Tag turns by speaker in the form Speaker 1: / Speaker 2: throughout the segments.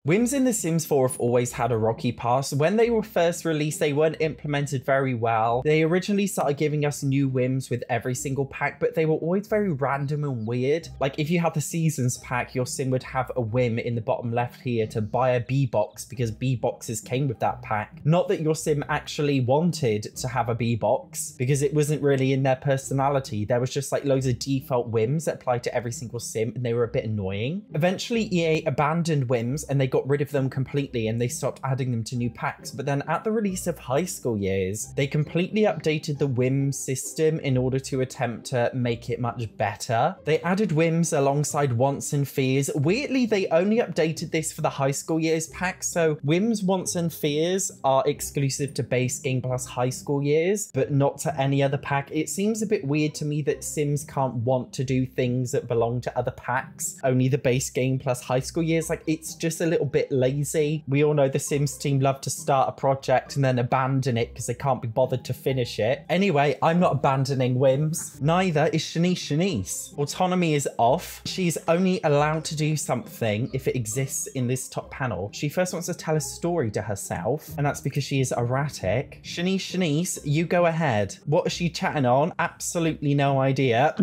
Speaker 1: Whims in The Sims 4 have always had a rocky past. When they were first released, they weren't implemented very well. They originally started giving us new whims with every single pack, but they were always very random and weird. Like if you had the seasons pack, your sim would have a whim in the bottom left here to buy a B box because B boxes came with that pack. Not that your sim actually wanted to have a B box because it wasn't really in their personality. There was just like loads of default whims that applied to every single sim and they were a bit annoying. Eventually EA abandoned whims and they got rid of them completely and they stopped adding them to new packs. But then at the release of High School Years, they completely updated the whim system in order to attempt to make it much better. They added whims alongside wants and fears. Weirdly, they only updated this for the High School Years pack. So whims, wants and fears are exclusive to base game plus High School Years, but not to any other pack. It seems a bit weird to me that Sims can't want to do things that belong to other packs, only the base game plus High School Years. Like it's just a little bit lazy. We all know the Sims team love to start a project and then abandon it because they can't be bothered to finish it. Anyway, I'm not abandoning whims. Neither is Shanice. Autonomy is off. She's only allowed to do something if it exists in this top panel. She first wants to tell a story to herself, and that's because she is erratic. Shanice, you go ahead. What is she chatting on? Absolutely no idea.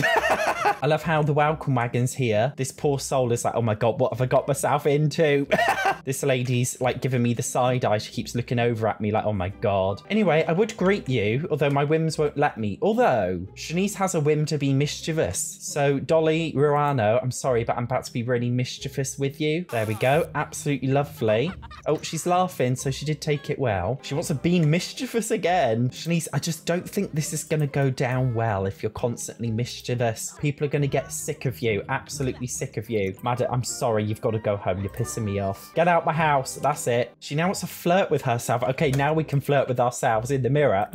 Speaker 1: I love how the welcome wagon's here. This poor soul is like, oh my god, what have I got myself into? This lady's like giving me the side eye. She keeps looking over at me like, oh my god. Anyway, I would greet you, although my whims won't let me. Although, Shanice has a whim to be mischievous. So, Dolly Ruano, I'm sorry, but I'm about to be really mischievous with you. There we go. Absolutely lovely. Oh, she's laughing, so she did take it well. She wants to be mischievous again. Shanice, I just don't think this is going to go down well if you're constantly mischievous. People are going to get sick of you. Absolutely sick of you. Madam, I'm sorry. You've got to go home. You're pissing me off. Get out my house. That's it. She now wants to flirt with herself. Okay, now we can flirt with ourselves in the mirror.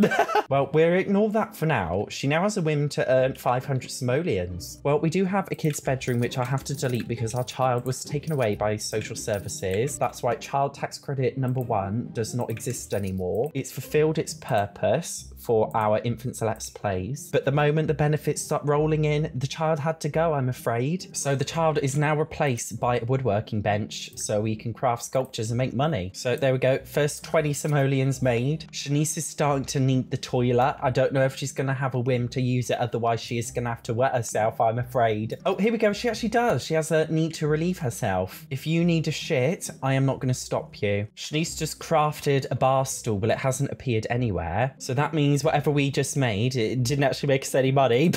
Speaker 1: Well, we'll ignore that for now. She now has a whim to earn 500 simoleons. Well, we do have a kid's bedroom, which I have to delete because our child was taken away by social services. That's why child tax credit number 1 does not exist anymore. It's fulfilled its purpose for our Infants Let's Plays. But the moment the benefits start rolling in, the child had to go, I'm afraid. So the child is now replaced by a woodworking bench so we can craft sculptures and make money. So there we go. First 20 simoleons made. Shanice is starting to need the toilet. I don't know if she's going to have a whim to use it. Otherwise, she is going to have to wet herself, I'm afraid. Oh, here we go. She actually does. She has a need to relieve herself. If you need a shit, I am not going to stop you. Shanice just crafted a bar stool, but it hasn't appeared anywhere. So that means whatever we just made, it didn't actually make us any money.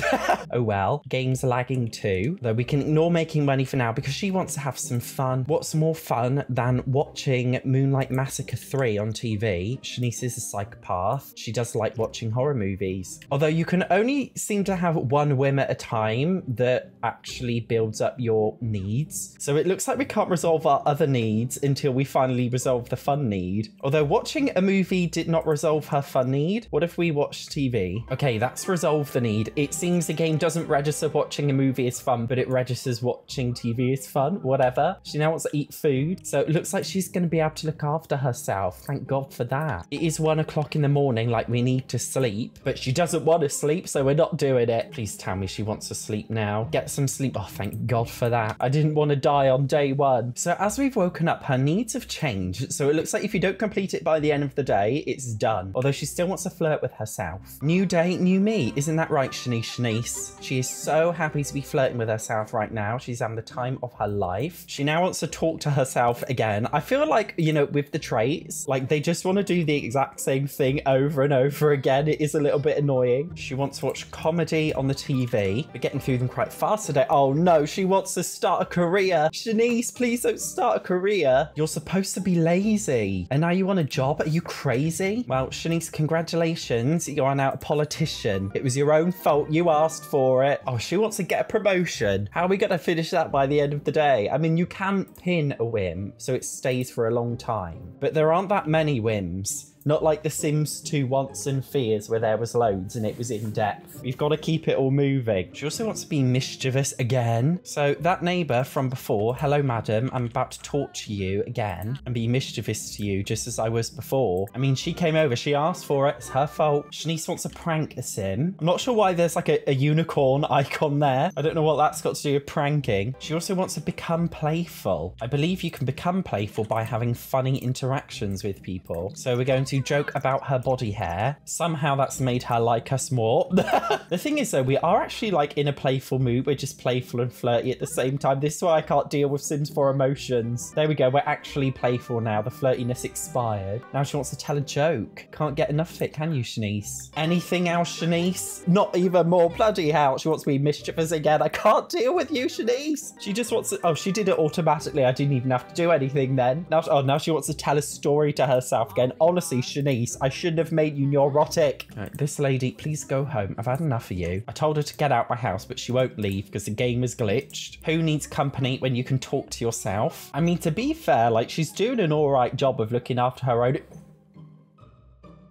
Speaker 1: Oh well. Game's lagging too. Though we can ignore making money for now because she wants to have some fun. What's more fun than watching Moonlight Massacre 3 on TV? Shanice is a psychopath. She does like watching horror movies. Although you can only seem to have one whim at a time that actually builds up your needs. So it looks like we can't resolve our other needs until we finally resolve the fun need. Although watching a movie did not resolve her fun need. What if we watch TV? Okay, that's resolved the need. It seems the game doesn't register watching a movie as fun, but it registers watching TV as fun. Whatever. She now wants to eat food. So it looks like she's going to be able to look after herself. Thank God for that. It is 1 o'clock in the morning, like we need to sleep, but she doesn't want to sleep, so we're not doing it. Please tell me she wants to sleep now. Get some sleep. Oh, thank God for that. I didn't want to die on day 1. So as we've woken up, her needs have changed. So it looks like if you don't complete it by the end of the day, it's done. Although she still wants to flirt with herself. New day, new me. Isn't that right, Shanice? She is so happy to be flirting with herself right now. She's having the time of her life. She now wants to talk to herself again. I feel like, you know, with the traits, like they just want to do the exact same thing over and over again. It is a little bit annoying. She wants to watch comedy on the TV. We're getting through them quite fast today. Oh no, she wants to start a career. Shanice, please don't start a career. You're supposed to be lazy. And now you want a job? Are you crazy? Well, Shanice, congratulations. You are now a politician. It was your own fault. You asked for it. Oh, she wants to get a promotion. How are we going to finish that by the end of the day? I mean, you can pin a whim so it stays for a long time, but there aren't that many whims. Not like The Sims 2 Wants and Fears where there was loads and it was in depth. We've got to keep it all moving. She also wants to be mischievous again. So that neighbour from before, hello madam, I'm about to talk to you again and be mischievous to you just as I was before. I mean, she came over, she asked for it, it's her fault. Shanice wants to prank a sim. I'm not sure why there's like a unicorn icon there. I don't know what that's got to do with pranking. She also wants to become playful. I believe you can become playful by having funny interactions with people. So we're going to joke about her body hair. Somehow that's made her like us more. The thing is though, we are actually like in a playful mood. We're just playful and flirty at the same time. This is why I can't deal with Sims 4 emotions. There we go. We're actually playful now. The flirtiness expired. Now she wants to tell a joke. Can't get enough of it, can you, Shanice? Anything else, Shanice? Not even more. Bloody hell. She wants to be mischievous again. I can't deal with you, Shanice. She just wants to... Oh, she did it automatically. I didn't even have to do anything then. Now she wants to tell a story to herself again. Honestly, Shanice, I shouldn't have made you neurotic. Right, this lady, please go home. I've had enough of you. I told her to get out my house, but she won't leave because the game is glitched. Who needs company when you can talk to yourself? I mean, to be fair, like, she's doing an all right job of looking after her own...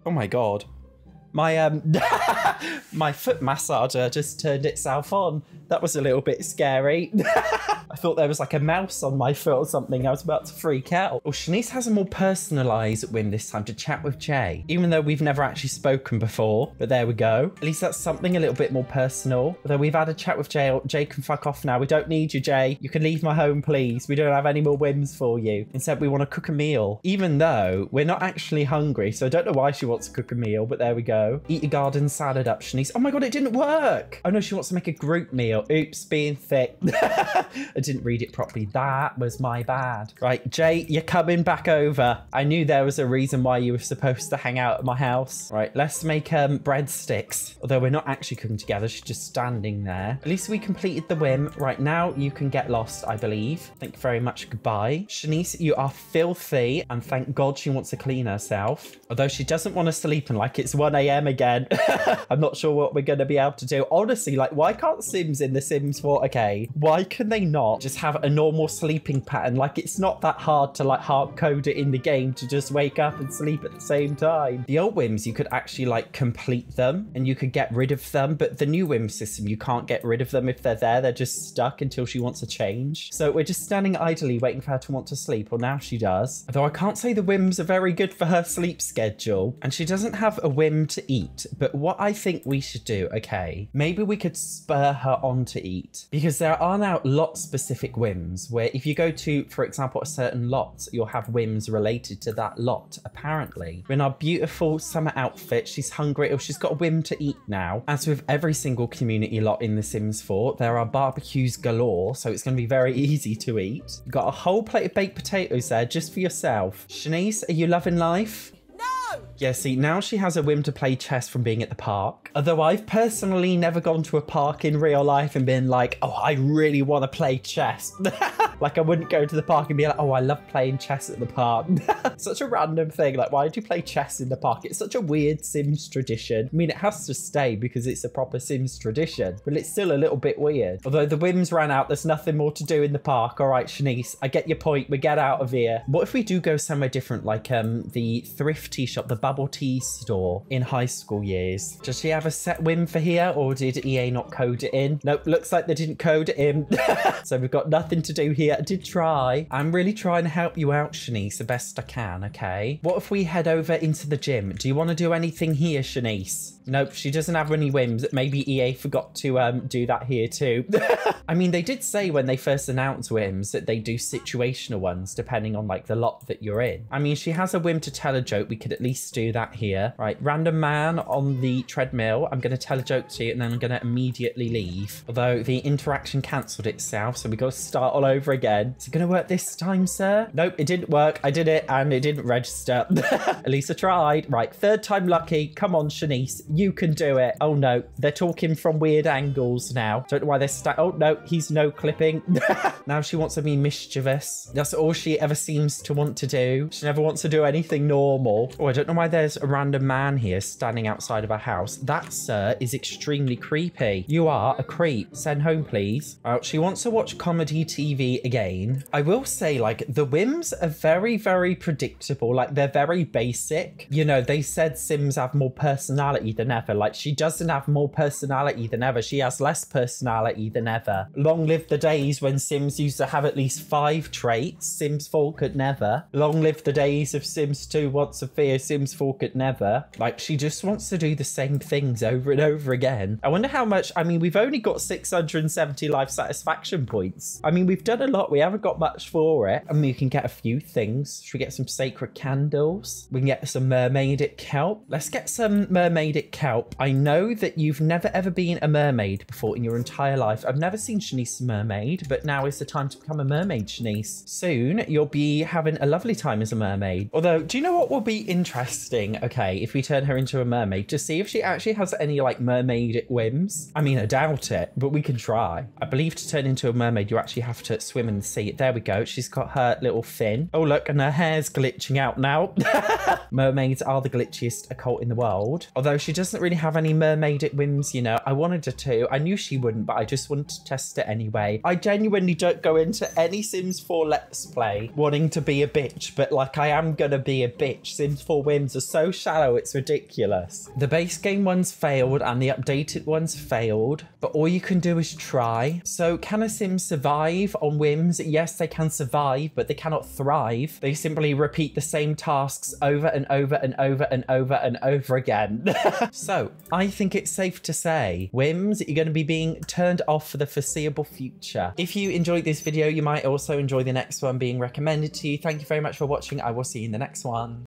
Speaker 1: Oh my God. My my foot massager just turned itself on. That was a little bit scary. I thought there was like a mouse on my foot or something. I was about to freak out. Well, Shanice has a more personalised whim this time to chat with Jay, even though we've never actually spoken before. But there we go. At least that's something a little bit more personal. Although we've had a chat with Jay. Jay can fuck off now. We don't need you, Jay. You can leave my home, please. We don't have any more whims for you. Instead, we want to cook a meal, even though we're not actually hungry. So I don't know why she wants to cook a meal, but there we go. Eat your garden salad up, Shanice. Oh my God, it didn't work. Oh no, she wants to make a group meal. Oops, being thick. I didn't read it properly. That was my bad. Right, Jay, you're coming back over. I knew there was a reason why you were supposed to hang out at my house. Right, let's make breadsticks. Although we're not actually cooking together. She's just standing there. At least we completed the whim. Right, now you can get lost, I believe. Thank you very much. Goodbye. Shanice, you are filthy. And thank God she wants to clean herself. Although she doesn't want to sleep and like it's 1 a.m. again. I'm not sure what we're going to be able to do. Honestly, like, why can't Sims in The Sims 4? Okay, why can they not just have a normal sleeping pattern? Like, it's not that hard to like hard code it in the game to just wake up and sleep at the same time. The old whims, you could actually like complete them and you could get rid of them, but the new whim system, you can't get rid of them if they're there. They're just stuck until she wants to change. So we're just standing idly waiting for her to want to sleep. Well, now she does. Although I can't say the whims are very good for her sleep schedule, and she doesn't have a whim to eat. But what I think we should do, okay, maybe we could spur her on to eat, because there are now lot specific whims where if you go to, for example, a certain lot, you'll have whims related to that lot. Apparently, in our beautiful summer outfit, she's hungry, or she's got a whim to eat now. As with every single community lot in The Sims 4, there are barbecues galore, so it's going to be very easy to eat. You've got a whole plate of baked potatoes there just for yourself. Shanice, are you loving life? Yeah, see, now she has a whim to play chess from being at the park. Although I've personally never gone to a park in real life and been like, oh, I really want to play chess. Like, I wouldn't go to the park and be like, oh, I love playing chess at the park. Such a random thing. Like, why do you play chess in the park? It's such a weird Sims tradition. I mean, it has to stay because it's a proper Sims tradition, but it's still a little bit weird. Although the whims ran out, there's nothing more to do in the park. All right, Shanice, I get your point. We get out of here. What if we do go somewhere different, like the thrifty shop, the bubble tea store in high school years? Does she have a set whim for here, or did EA not code it in? Nope, looks like they didn't code it in. So we've got nothing to do here. I did try. I'm really trying to help you out, Shanice, the best I can, okay? What if we head over into the gym? Do you want to do anything here, Shanice? Nope, she doesn't have any whims. Maybe EA forgot to do that here too. I mean, they did say when they first announced whims that they do situational ones depending on like the lot that you're in. I mean, she has a whim to tell a joke. We could at least do that here. Right, random man on the treadmill. I'm going to tell a joke to you and then I'm going to immediately leave. Although the interaction cancelled itself, so we got to start all over again. Is it going to work this time, sir? Nope, it didn't work. I did it and it didn't register. At least I tried. Right, third time lucky. Come on, Shanice. You can do it. Oh no, they're talking from weird angles now. Don't know why they're oh no, he's no clipping. Now she wants to be mischievous. That's all she ever seems to want to do. She never wants to do anything normal. Oh, I don't know why there's a random man here standing outside of our house. That, sir, is extremely creepy. You are a creep. Send home, please. Oh, she wants to watch comedy TV again. I will say, like, the whims are very, very predictable. Like, they're very basic. You know, they said Sims have more personality than ever. Like, she doesn't have more personality than ever. She has less personality than ever. Long live the days when Sims used to have at least 5 traits. Sims 4 could never. Long live the days of Sims 2 wants to fear. Sims 4 could never. Like, she just wants to do the same things over and over again. I wonder how much, I mean, we've only got 670 life satisfaction points. I mean, we've done a lot. We haven't got much for it. I mean, we can get a few things. Should we get some sacred candles? We can get some mermaidic kelp. Let's get some mermaidic kelp. I know that you've never ever been a mermaid before in your entire life. I've never seen Shanice a mermaid, but now is the time to become a mermaid, Shanice. Soon, you'll be having a lovely time as a mermaid. Although, do you know what will be interesting, okay, if we turn her into a mermaid, to see if she actually has any, like, mermaid whims? I mean, I doubt it, but we can try. I believe to turn into a mermaid, you actually have to swim in the sea. There we go. She's got her little fin. Oh, look, and her hair's glitching out now. Mermaids are the glitchiest occult in the world. Although she doesn't really have any mermaidic whims, you know. I wanted her to. I knew she wouldn't, but I just wanted to test it anyway. I genuinely don't go into any Sims 4 Let's Play wanting to be a bitch, but, like, I am gonna be a bitch. Sims 4 whims are so shallow, it's ridiculous. The base game ones failed and the updated ones failed, but all you can do is try. So can a Sim survive on whims? Yes, they can survive, but they cannot thrive. They simply repeat the same tasks over and over and over and over and over again. So I think it's safe to say, whims, you're going to be being turned off for the foreseeable future. If you enjoyed this video, you might also enjoy the next one being recommended to you. Thank you very much for watching. I will see you in the next one.